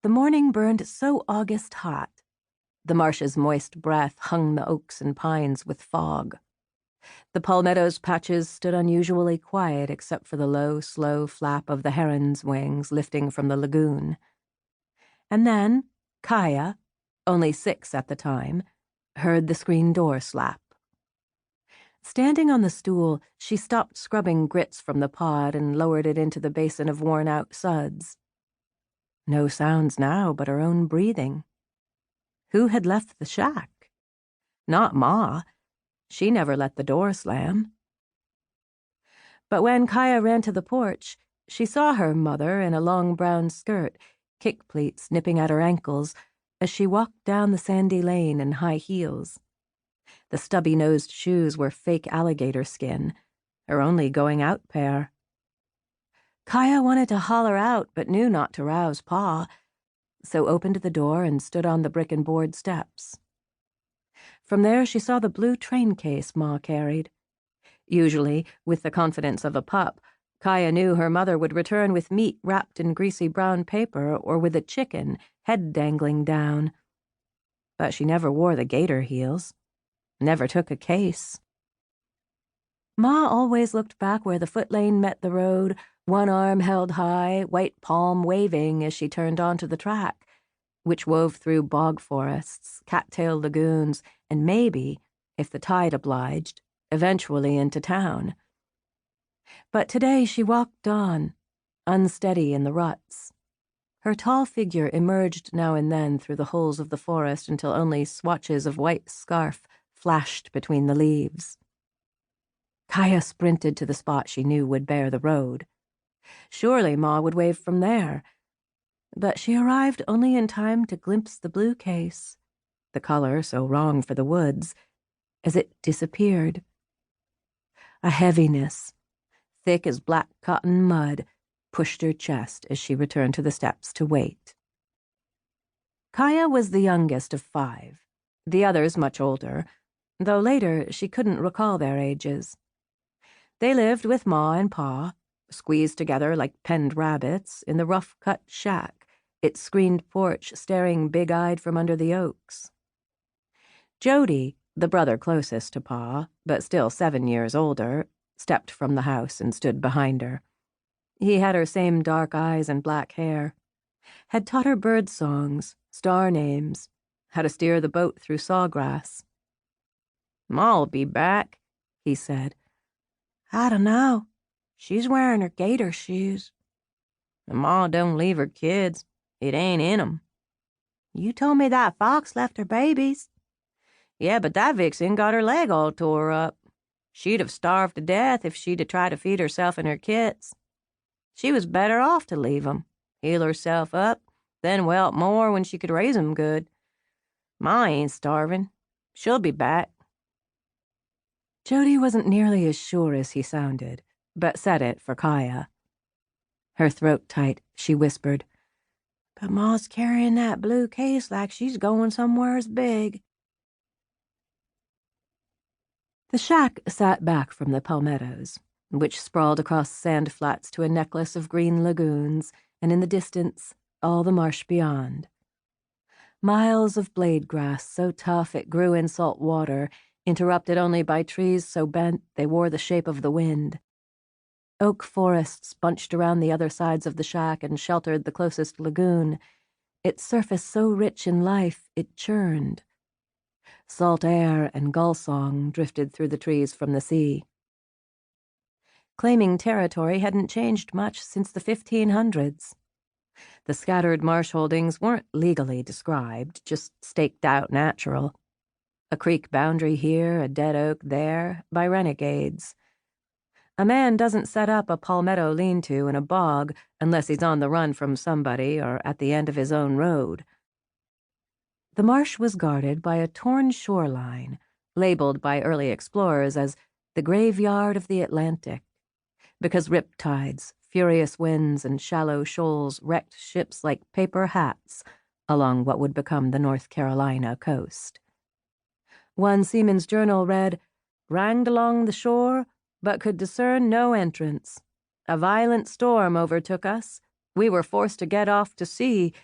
The morning burned so August hot. The marsh's moist breath hung the oaks and pines with fog. The palmetto's patches stood unusually quiet except for the low, slow flap of the heron's wings lifting from the lagoon. And then Kaya, only 6 at the time, heard the screen door slap. Standing on the stool, she stopped scrubbing grits from the pod and lowered it into the basin of worn-out suds. No sounds now but her own breathing. Who had left the shack? Not Ma. She never let the door slam. But when Kaya ran to the porch, she saw her mother in a long brown skirt, kick pleats nipping at her ankles, as she walked down the sandy lane in high heels. The stubby-nosed shoes were fake alligator skin, her only going-out pair. Kaya wanted to holler out, but knew not to rouse Pa, so opened the door and stood on the brick-and-board steps. From there she saw the blue train case Ma carried. Usually, with the confidence of a pup, Kaya knew her mother would return with meat wrapped in greasy brown paper or with a chicken, head dangling down. But she never wore the gator heels. Never took a case. Ma always looked back where the footlane met the road, one arm held high, white palm waving as she turned onto the track, which wove through bog forests, cattail lagoons, and maybe, if the tide obliged, eventually into town. But today she walked on, unsteady in the ruts. Her tall figure emerged now and then through the holes of the forest until only swatches of white scarf flashed between the leaves. Kaya sprinted to the spot she knew would bear the road. Surely Ma would wave from there. But she arrived only in time to glimpse the blue case, the color so wrong for the woods, as it disappeared. A heaviness, thick as black cotton mud, pushed her chest as she returned to the steps to wait. Kaya was the youngest of 5, the others much older, though later she couldn't recall their ages. They lived with Ma and Pa, squeezed together like penned rabbits, in the rough-cut shack, its screened porch staring big-eyed from under the oaks. Jody, the brother closest to Pa, but still 7 years older, stepped from the house and stood behind her. He had her same dark eyes and black hair, had taught her bird songs, star names, how to steer the boat through sawgrass. "Ma'll be back," he said. "I don't know. She's wearing her gator shoes." "Ma don't leave her kids. It ain't in 'em." "You told me that fox left her babies." "Yeah, but that vixen got her leg all tore up. She'd have starved to death if she'd have tried to feed herself and her kits. She was better off to leave 'em, heal herself up, then welt more when she could raise 'em good. Ma ain't starving. She'll be back." Jody wasn't nearly as sure as he sounded, but said it for Kaya. Her throat tight, she whispered, "But Ma's carrying that blue case like she's going somewheres big." The shack sat back from the palmettos, which sprawled across sand flats to a necklace of green lagoons, and in the distance, all the marsh beyond. Miles of blade grass so tough it grew in salt water, interrupted only by trees so bent they wore the shape of the wind. Oak forests bunched around the other sides of the shack and sheltered the closest lagoon, its surface so rich in life it churned. Salt air and gull song drifted through the trees from the sea. Claiming territory hadn't changed much since the 1500s. The scattered marsh holdings weren't legally described, just staked out natural. A creek boundary here, a dead oak there, by renegades. A man doesn't set up a palmetto lean-to in a bog unless he's on the run from somebody or at the end of his own road. The marsh was guarded by a torn shoreline, labeled by early explorers as the graveyard of the Atlantic, because riptides, furious winds, and shallow shoals wrecked ships like paper hats along what would become the North Carolina coast. One seaman's journal read, "Ranged along the shore, but could discern no entrance. A violent storm overtook us. We were forced to get off to sea,